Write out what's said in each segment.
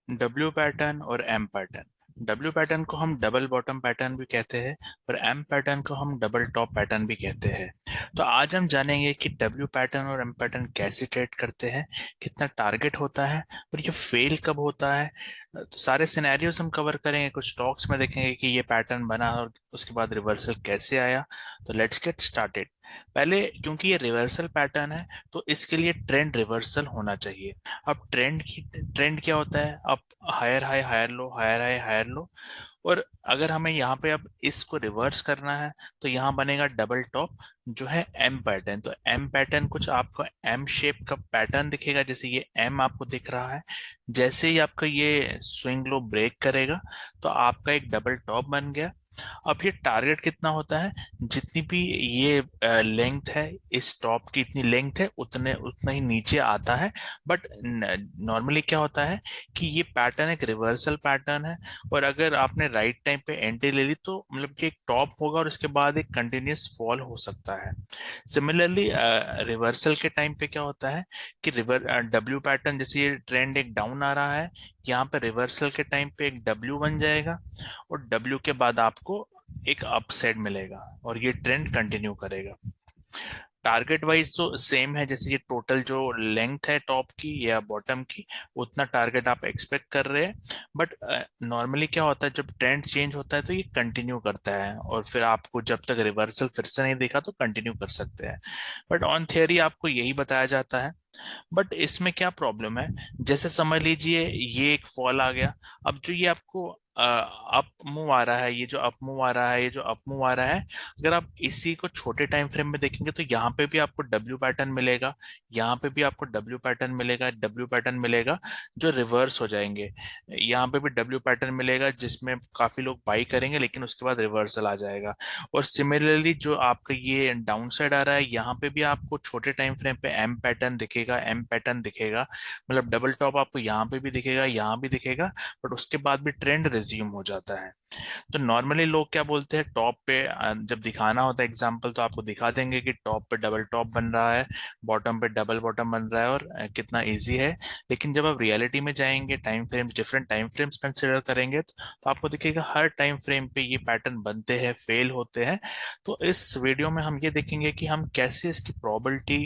W pattern और M pattern. W pattern को हम डबल बॉटम पैटर्न भी कहते हैं और एम पैटर्न को हम डबल टॉप पैटर्न भी कहते हैं। तो आज हम जानेंगे कि डब्ल्यू पैटर्न और एम पैटर्न कैसे ट्रेड करते हैं, कितना टारगेट होता है और ये फेल कब होता है। तो सारे सिनेरियोज हम कवर करेंगे, कुछ स्टॉक्स में देखेंगे कि ये पैटर्न बना और उसके बाद रिवर्सल कैसे आया। तो लेट्स गेट स्टार्टेड। पहले क्योंकि ये रिवर्सल पैटर्न है तो इसके लिए ट्रेंड रिवर्सल होना चाहिए। अब ट्रेंड क्या होता है? अब higher high higher low, higher high higher low. और अगर हमें यहाँ पे अब इसको रिवर्स करना है तो यहाँ बनेगा डबल टॉप जो है एम पैटर्न। तो एम पैटर्न कुछ आपको एम शेप का पैटर्न दिखेगा, जैसे ये एम आपको दिख रहा है। जैसे ही आपका ये स्विंग लो ब्रेक करेगा तो आपका एक डबल टॉप बन गया। अब ये टारगेट कितना होता है? जितनी भी ये लेंथ है, इस टॉप की इतनी लेंथ है उतने उतना ही नीचे आता है। बट नॉर्मली क्या होता है कि ये पैटर्न एक रिवर्सल पैटर्न है। और अगर आपने राइट टाइम पे एंट्री ले ली तो मतलब कि एक टॉप होगा और उसके बाद एक कंटिन्यूस फॉल हो सकता है। सिमिलरली रिवर्सल के टाइम पे क्या होता है कि डब्ल्यू पैटर्न, जैसे ये ट्रेंड एक डाउन आ रहा है, यहाँ पे रिवर्सल के टाइम पे एक डब्ल्यू बन जाएगा और डब्ल्यू के बाद आपको एक अपसाइड मिलेगा और ये ट्रेंड कंटिन्यू करेगा। टारगेट वाइज तो सेम है, जैसे ये टोटल जो लेंथ है टॉप की या बॉटम की उतना टारगेट आप एक्सपेक्ट कर रहे हैं। बट नॉर्मली क्या होता है, जब ट्रेंड चेंज होता है तो ये कंटिन्यू करता है और फिर आपको जब तक रिवर्सल फिर से नहीं देखा तो कंटिन्यू कर सकते हैं। बट ऑन थियरी आपको यही बताया जाता है। बट इसमें क्या प्रॉब्लम है, जैसे समझ लीजिए ये एक फॉल आ गया। अब जो ये आपको अप मूव आ रहा है, ये जो अप मूव आ रहा है, ये जो अप मूव आ रहा है, अगर आप इसी को छोटे टाइम फ्रेम में देखेंगे तो यहाँ पे भी आपको डब्ल्यू पैटर्न मिलेगा, यहाँ पे भी आपको डब्ल्यू पैटर्न मिलेगा, डब्ल्यू पैटर्न मिलेगा जो रिवर्स हो जाएंगे। यहाँ पे भी डब्ल्यू पैटर्न मिलेगा जिसमें काफी लोग बाई करेंगे लेकिन उसके बाद रिवर्सल आ जाएगा। और सिमिलरली जो आपका ये डाउन साइड आ रहा है, यहाँ पे भी आपको छोटे टाइम फ्रेम पे एम पैटर्न दिखेगा, एम पैटर्न दिखेगा। मतलब डबल टॉप आपको यहाँ पे भी दिखेगा, यहाँ भी दिखेगा। बट उसके बाद भी ट्रेंड रिज्यूम हो जाता है। तो नॉर्मली लोग क्या बोलते हैं, टॉप पे जब दिखाना होता है एग्जांपल तो आपको दिखा देंगे कि टॉप पे डबल टॉप बन रहा है, बॉटम पे डबल बॉटम बन रहा है और कितना इजी है। लेकिन जब आप रियलिटी में जाएंगे, time frames, different time frames consider करेंगे तो आपको दिखेगा हर टाइम फ्रेम पे ये पैटर्न बनते हैं, फेल होते हैं। तो इस वीडियो में हम ये देखेंगे कि हम कैसे इसकी प्रोबेबिलिटी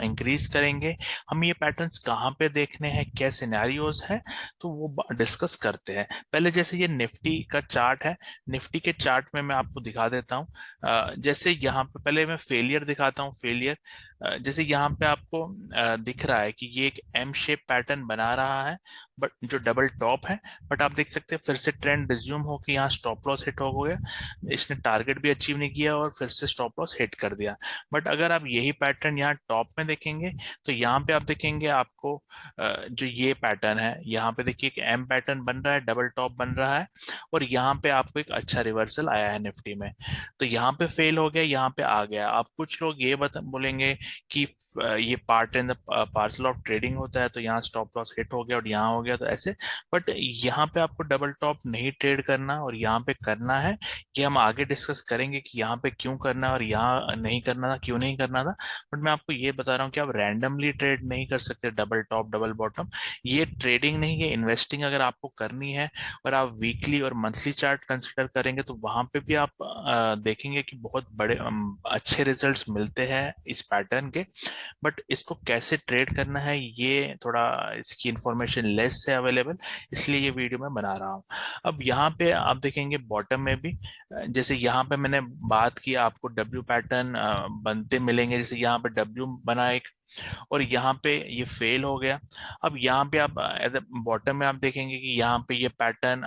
इंक्रीज करेंगे, हम ये पैटर्न्स कहाँ पे देखने हैं, क्या सिनेरियोज है, तो वो डिस्कस करते हैं। पहले जैसे ये निफ्टी का चार्ट है, निफ्टी के चार्ट में मैं आपको दिखा देता हूँ। जैसे यहाँ पे पहले मैं फेलियर दिखाता हूँ, फेलियर। जैसे यहाँ पे आपको दिख रहा है कि ये एक एम शेप पैटर्न बना रहा है बट जो डबल टॉप है। बट आप देख सकते हैं फिर से ट्रेंड रिज्यूम होकर यहाँ स्टॉप लॉस हिट हो गया, इसने टारगेट भी अचीव नहीं किया और फिर से स्टॉप लॉस हिट कर दिया। बट अगर आप यही पैटर्न यहाँ टॉप में देखेंगे तो यहाँ पे आप देखेंगे आपको जो ये पैटर्न है, यहाँ पे देखिए एक एम पैटर्न बन रहा है, डबल टॉप बन रहा है और यहाँ पे आपको एक अच्छा रिवर्सल आया है निफ्टी में। तो यहाँ पे फेल हो गया, यहाँ पे आ गया। अब कुछ लोग ये बोलेंगे कि ये part in the parcel of trading होता है, तो यहाँ स्टॉप लॉस हिट हो गया और यहाँ हो गया तो ऐसे। बट यहाँ पे आपको डबल टॉप नहीं ट्रेड करना और यहाँ पे करना है। ये हम आगे डिस्कस करेंगे कि यहाँ पे क्यों करना है और यहाँ नहीं करना था, क्यों नहीं करना था। बट मैं आपको ये बता रहा हूँ कि आप रैंडमली ट्रेड नहीं कर सकते डबल टॉप डबल बॉटम। ये ट्रेडिंग नहीं, ये इन्वेस्टिंग अगर आपको करनी है और आप वीकली और मंथली चार्ट कंसिडर करेंगे तो वहां पे भी आप देखेंगे कि बहुत बड़े अच्छे रिजल्ट्स मिलते हैं इस पैटर्न के। बट इसको कैसे ट्रेड करना है ये थोड़ा, इसकी इंफॉर्मेशन लेस है अवेलेबल, इसलिए ये वीडियो मैं बना रहा हूँ। अब यहाँ पे आप देखेंगे बॉटम में भी जैसे यहाँ पे मैंने बात की आपको डब्ल्यू पैटर्न बनते मिलेंगे, जैसे यहाँ पे डब्ल्यू बना एक और यहाँ पे ये फेल हो गया। अब यहाँ पे आप बॉटम में आप देखेंगे कि यहाँ पे ये पैटर्न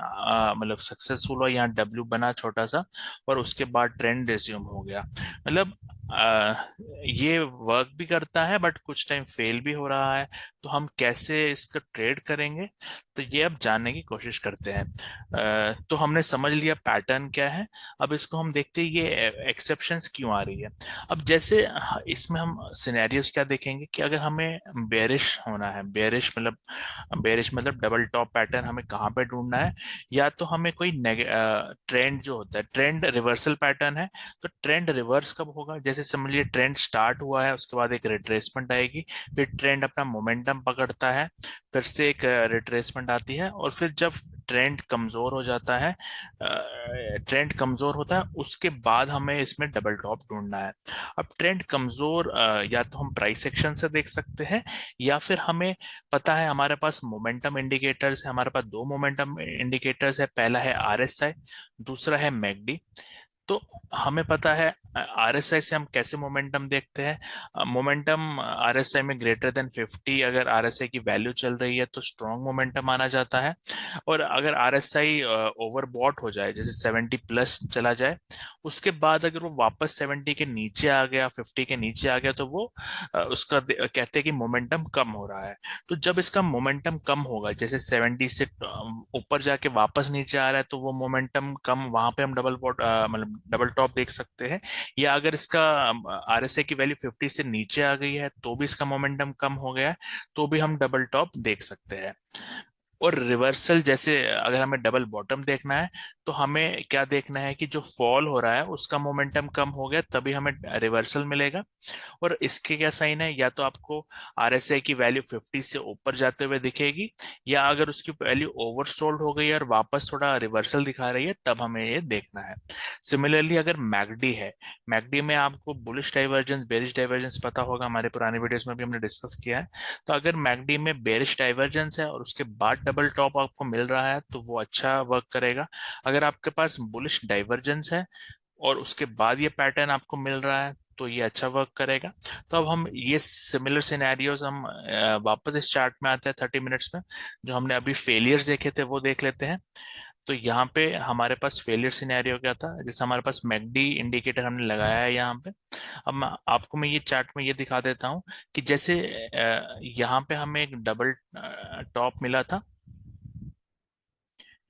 मतलब सक्सेसफुल हुआ, यहाँ डब्ल्यू बना छोटा सा और उसके बाद ट्रेंड रिज्यूम हो गया। मतलब अ, ये वर्क भी करता है बट कुछ टाइम फेल भी हो रहा है। तो हम कैसे इसका ट्रेड करेंगे तो ये अब जानने की कोशिश करते हैं। तो हमने समझ लिया पैटर्न क्या है। अब इसको हम देखते हैं ये एक्सेप्शंस क्यों आ रही है। अब जैसे इसमें हम सिनेरियोस क्या देखेंगे कि अगर हमें बेरिश होना है, बेरिश मतलब डबल टॉप पैटर्न हमें कहाँ पे ढूंढना है। या तो हमें कोई ट्रेंड जो होता है, ट्रेंड रिवर्सल पैटर्न है, तो ट्रेंड रिवर्स कब होगा? जैसे समझिए ट्रेंड स्टार्ट हुआ है, उसके बाद एक रिट्रेसमेंट आएगी, फिर ट्रेंड अपना मोमेंटम मोमेंटम पकड़ता है, फिर से एक रिट्रेसमेंट आती है, और फिर जब ट्रेंड कमजोर हो जाता है, ट्रेंड कमजोर होता है, उसके बाद हमें इसमें डबल टॉप ढूंढना है। अब ट्रेंड कमजोर या तो हम प्राइस एक्शन से देख सकते हैं, या फिर हमें पता है हमारे पास मोमेंटम इंडिकेटर्स है, हमारे पास दो मोमेंटम इंडिकेटर्स है, पहला है आरएसआई, दूसरा है मैकडी। तो हमें पता है आरएसआई से हम कैसे मोमेंटम देखते हैं। मोमेंटम आरएसआई में ग्रेटर देन 50 अगर आरएसआई की वैल्यू चल रही है तो स्ट्रॉन्ग मोमेंटम माना जाता है। और अगर आरएसआई ओवरबॉट हो जाए, जैसे 70 प्लस चला जाए, उसके बाद अगर वो वापस 70 के नीचे आ गया, 50 के नीचे आ गया, तो वो उसका कहते हैं कि मोमेंटम कम हो रहा है। तो जब इसका मोमेंटम कम होगा, जैसे 70 से ऊपर जाके वापस नीचे आ रहा है, तो वो मोमेंटम कम, वहां पे हम डबल बॉट मतलब डबल टॉप देख सकते हैं। या अगर इसका आरएसआई की वैल्यू 50 से नीचे आ गई है, तो भी इसका मोमेंटम कम हो गया है, तो भी हम डबल टॉप देख सकते हैं। और रिवर्सल, जैसे अगर हमें डबल बॉटम देखना है, तो हमें क्या देखना है कि जो फॉल हो रहा है उसका मोमेंटम कम हो गया, तभी हमें रिवर्सल मिलेगा। और इसके क्या साइन है, या तो आपको आरएसआई की वैल्यू 50 से ऊपर जाते हुए दिखेगी, या अगर उसकी वैल्यू ओवरसोल्ड हो गई है और वापस थोड़ा रिवर्सल दिखा रही है, तब हमें ये देखना है। सिमिलरली अगर मैकडी है, मैकडी में आपको बुलिश डाइवर्जेंस बेरिश डाइवर्जेंस पता होगा, हमारे पुराने वीडियोस में भी हमने डिस्कस किया है। तो अगर मैकडी में बेरिश डाइवर्जेंस है और उसके बाद डबल टॉप आपको मिल रहा है, तो वो अच्छा वर्क करेगा। अगर आपके पास बुलिश डाइवर्जेंस है और उसके बाद ये पैटर्न आपको मिल रहा है, तो ये अच्छा वर्क करेगा। तो अब हम ये सिमिलर सिनेरियोज हम वापस इस चार्ट में आते हैं 30 मिनट्स में। जो हमने अभी फेलियर्स देखे थे वो देख लेते हैं। तो यहाँ पे हमारे पास फेलियर सिनेरियो क्या था, जैसे हमारे पास मैकडी इंडिकेटर हमने लगाया है यहाँ पे। अब आपको मैं ये चार्ट में ये दिखा देता हूँ कि जैसे यहाँ पे हमें एक डबल टॉप मिला था,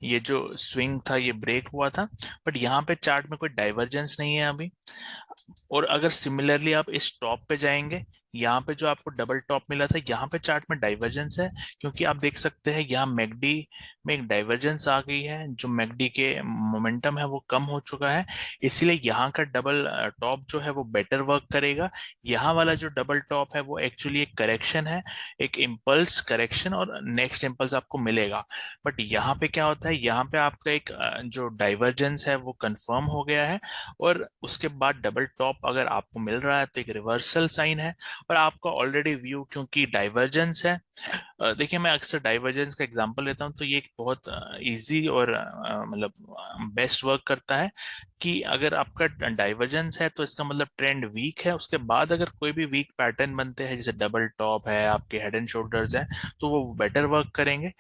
ये जो स्विंग था ये ब्रेक हुआ था, बट यहाँ पे चार्ट में कोई डाइवर्जेंस नहीं है अभी। और अगर सिमिलरली आप इस टॉप पे जाएंगे, यहाँ पे जो आपको डबल टॉप मिला था, यहाँ पे चार्ट में डाइवर्जेंस है, क्योंकि आप देख सकते हैं यहाँ मैकडी में एक डाइवर्जेंस आ गई है, जो मैकडी के मोमेंटम है वो कम हो चुका है। इसीलिए यहाँ का डबल टॉप जो है वो बेटर वर्क करेगा। यहाँ वाला जो डबल टॉप है वो एक्चुअली एक करेक्शन है, एक इम्पल्स करेक्शन, और नेक्स्ट इम्पल्स आपको मिलेगा। बट यहाँ पे क्या होता है, यहाँ पे आपका एक जो डाइवर्जेंस है वो कंफर्म हो गया है, और उसके बाद डबल टॉप अगर आपको मिल रहा है तो एक रिवर्सल साइन है। और आपका ऑलरेडी व्यू, क्योंकि डाइवर्जेंस है, देखिए मैं अक्सर डाइवर्जेंस का एग्जांपल लेता हूँ, तो ये एक बहुत इजी और मतलब बेस्ट वर्क करता है। कि अगर आपका डाइवर्जेंस है तो इसका मतलब ट्रेंड वीक है, उसके बाद अगर कोई भी वीक पैटर्न बनते हैं, जैसे डबल टॉप है, आपके हेड एंड शोल्डर्स है, तो वो बेटर वर्क करेंगे।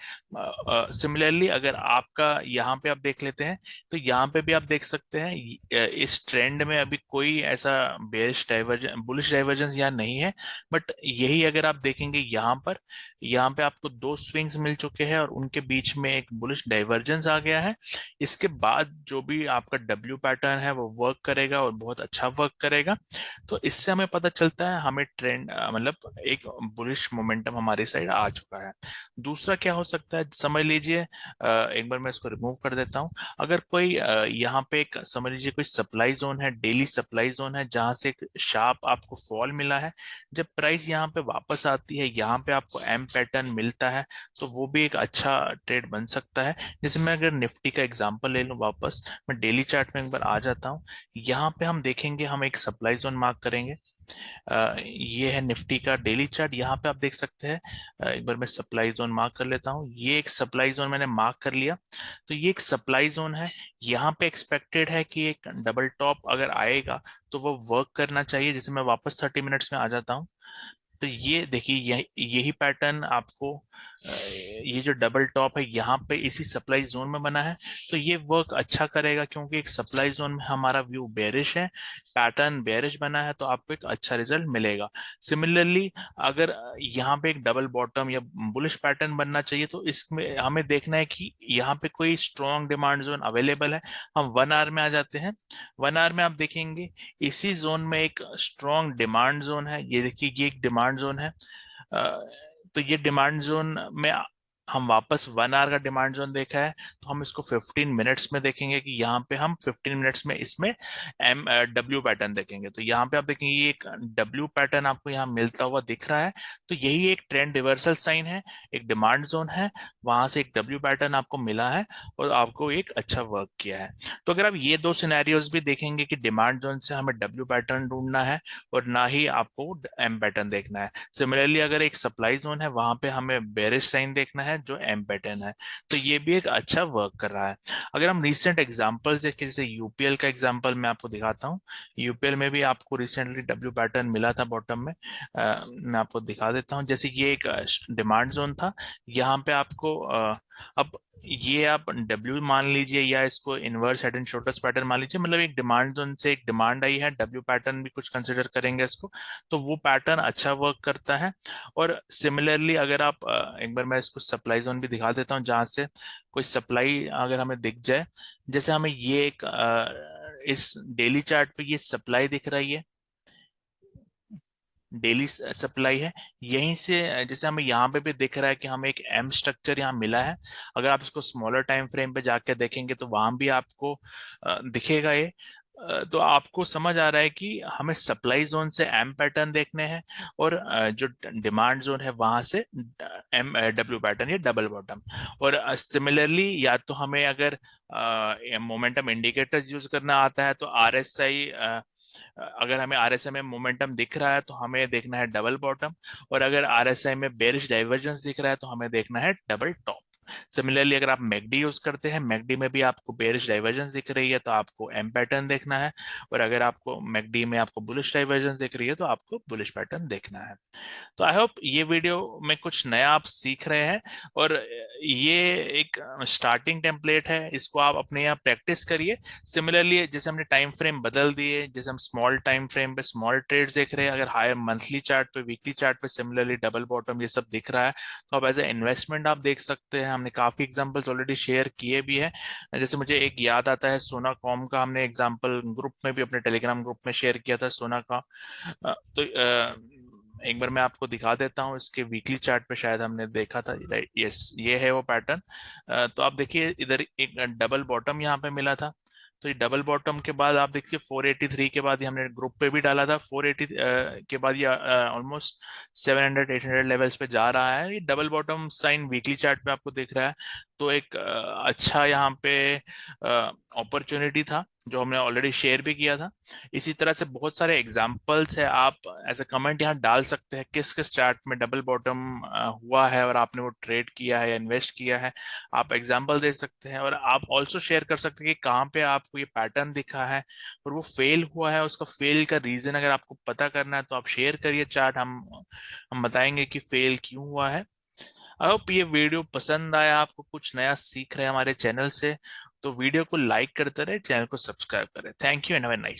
सिमिलरली अगर आपका यहाँ पे आप देख लेते हैं, तो यहाँ पे भी आप देख सकते हैं इस ट्रेंड में अभी कोई ऐसा बेरिश डाइवर्जन बुलिश डाइवर्जेंस यहाँ नहीं है। बट यही अगर आप देखेंगे यहाँ पे आपको दो स्विंग्स मिल चुके हैं और उनके बीच में एक बुलिश डाइवर्जेंस आ गया है। इसके बाद जो भी आपका डब्ल्यू पैटर्न है वो वर्क करेगा और बहुत अच्छा वर्क करेगा। तो इससे हमें पता चलता है हमें ट्रेंड मतलब एक बुलिश मोमेंटम हमारी साइड आ चुका है। दूसरा क्या हो सकता है, समझ लीजिए एक बार मैं इसको रिमूव कर देता हूँ। अगर कोई यहाँ पे एक समझ लीजिए कोई सप्लाई जोन है, डेली सप्लाई जोन है, जहां से एक शार्प आपको फॉल मिला है, जब प्राइस यहाँ पे वापस आती है, यहाँ पे आपको एम पैटर्न मिलता है, तो वो भी एक अच्छा ट्रेड बन सकता है। जैसे मैं अगर निफ्टी का एग्जांपल ले लूँ वापस, मैं डेली चार्ट में एक बार आ जाता हूँ। यहाँ पे हम देखेंगे, हम एक सप्लाई जोन मार्क करेंगे। ये है निफ्टी का डेली चार्ट, यहाँ पे आप देख सकते हैं। एक बार मैं सप्लाई जोन मार्क कर लेता हूँ, ये एक सप्लाई जोन मैंने मार्क कर लिया। तो ये एक सप्लाई जोन है, यहाँ पे एक्सपेक्टेड है कि एक डबल टॉप अगर आएगा तो वो वर्क करना चाहिए। जैसे मैं वापस 30 मिनट्स में आ जाता हूँ, तो ये देखिए यही पैटर्न आपको ये जो डबल टॉप है यहाँ पे इसी सप्लाई जोन में बना है, तो ये वर्क अच्छा करेगा, क्योंकि एक सप्लाई जोन में हमारा व्यू बेरिश है, पैटर्न बेरिश बना है, तो आपको एक अच्छा रिजल्ट मिलेगा। सिमिलरली अगर यहाँ पे एक डबल बॉटम या बुलिश पैटर्न बनना चाहिए, तो इसमें हमें देखना है कि यहाँ पे कोई स्ट्रॉन्ग डिमांड जोन अवेलेबल है। हम 1 आवर में आ जाते हैं। 1 आवर में आप देखेंगे इसी जोन में एक स्ट्रॉन्ग डिमांड जोन है, ये देखिए ये एक डिमांड जोन है। तो ये डिमांड जोन में हम वापस 1 आवर का डिमांड जोन देखा है, तो हम इसको 15 मिनट्स में देखेंगे कि यहाँ पे हम 15 मिनट्स में इसमें एम डब्ल्यू पैटर्न देखेंगे। तो यहाँ पे आप देखेंगे ये एक डब्ल्यू पैटर्न आपको यहाँ मिलता हुआ दिख रहा है। तो यही एक ट्रेंड रिवर्सल साइन है, एक डिमांड जोन है, वहां से एक डब्ल्यू पैटर्न आपको मिला है और आपको एक अच्छा वर्क किया है। तो अगर आप ये दो सिनेरियोज भी देखेंगे कि डिमांड जोन से हमें डब्ल्यू पैटर्न ढूंढना है और ना ही आपको एम पैटर्न देखना है। सिमिलरली अगर एक सप्लाई जोन है, वहां पे हमें बेरिश साइन देखना है जो एम पैटर्न है। तो ये भी एक अच्छा वर्क कर रहा है। अगर हम रिसेंट एग्जांपल्स देखें, जैसे यूपीएल का एग्जांपल मैं आपको दिखाता हूँ। यूपीएल में भी आपको रिसेंटली डब्ल्यू पैटर्न मिला था बॉटम में। मैं आपको दिखा देता हूँ। जैसे ये एक डिमांड जोन था, यहाँ पे आपको अब ये आप डब्ल्यू मान लीजिए या इसको inverse head and shoulders pattern मान लीजिए, मतलब एक डिमांड जोन से एक डिमांड आई है, डब्ल्यू पैटर्न भी कुछ कंसिडर करेंगे इसको। तो वो पैटर्न अच्छा वर्क करता है। और सिमिलरली अगर आप एक बार मैं इसको सप्लाई जोन भी दिखा देता हूँ, जहां से कोई सप्लाई अगर हमें दिख जाए, जैसे हमें ये एक इस डेली चार्ट पे ये सप्लाई दिख रही है, डेली सप्लाई है। यहीं से जैसे हमें यहाँ पे भी दिख रहा है कि हमें एक एम स्ट्रक्चर यहाँ मिला है। अगर आप इसको स्मॉलर टाइम फ्रेम पे जाके देखेंगे तो वहां भी आपको दिखेगा ये। तो आपको समझ आ रहा है कि हमें सप्लाई जोन से एम पैटर्न देखने हैं और जो डिमांड जोन है वहां से एम डब्ल्यू पैटर्न या डबल बॉटम। और सिमिलरली या तो हमें अगर मोमेंटम इंडिकेटर्स यूज करना आता है तो आरएसआई, अगर हमें आरएसआई में मोमेंटम दिख रहा है तो हमें देखना है डबल बॉटम। और अगर आरएसआई में बेरिश डाइवर्जेंस दिख रहा है तो हमें देखना है डबल टॉप। सिमिलरली अगर आप मैकडी यूज करते हैं, मैकडी में भी आपको बेरिश डाइवर्जेंस दिख रही है तो आपको एम पैटर्न देखना है। और अगर आपको मैकडी में आपको बुलिश डाइवर्जेंस दिख रही है तो आपको बुलिश पैटर्न देखना है। तो आई होप ये वीडियो में कुछ नया आप सीख रहे हैं। और ये एक स्टार्टिंग टेम्पलेट है, इसको आप अपने यहाँ प्रैक्टिस करिए। सिमिलरली जैसे हमने टाइम फ्रेम बदल दिए, जैसे हम स्मॉल टाइम फ्रेम पे स्मॉल ट्रेड्स देख रहे हैं, अगर हायर मंथली चार्ट पे, वीकली चार्ट पे सिमिलरली डबल बॉटम ये सब दिख रहा है, तो आप एज ए इन्वेस्टमेंट आप देख सकते हैं। हमने काफी एग्जांपल्स ऑलरेडी शेयर किए भी हैं। जैसे मुझे एक याद आता है, सोना कॉम का हमने एग्जांपल ग्रुप में भी, अपने टेलीग्राम ग्रुप में शेयर किया था सोना का। तो एक बार मैं आपको दिखा देता हूँ, इसके वीकली चार्ट पे शायद हमने देखा था, राइट, यस ये है वो पैटर्न। तो आप देखिए इधर एक डबल बॉटम यहाँ पे मिला था। तो ये डबल बॉटम के बाद आप देखिए 483 के बाद ये हमने ग्रुप पे भी डाला था, 480 के बाद ये ऑलमोस्ट 700 800 लेवल्स पे जा रहा है। ये double bottom sign weekly chart पे आपको दिख रहा है। तो एक अच्छा यहाँ पे अपॉर्चुनिटी था जो हमने ऑलरेडी शेयर भी किया था। इसी तरह से बहुत सारे एग्जाम्पल्स है, आप एज अ कमेंट यहाँ डाल सकते हैं किस किस चार्ट में डबल बॉटम हुआ है और आपने वो ट्रेड किया है या इन्वेस्ट किया है। आप एग्जाम्पल दे सकते हैं और आप ऑल्सो शेयर कर सकते हैं कि कहाँ पे आपको ये पैटर्न दिखा है और वो फेल हुआ है, उसका फेल का रीजन अगर आपको पता करना है तो आप शेयर करिए चार्ट, हम बताएंगे कि फेल क्यों हुआ है। आई होप ये वीडियो पसंद आया, आपको कुछ नया सीख रहे हैं हमारे चैनल से। तो वीडियो को लाइक करते रहे, चैनल को सब्सक्राइब करें। Thank you and have a nice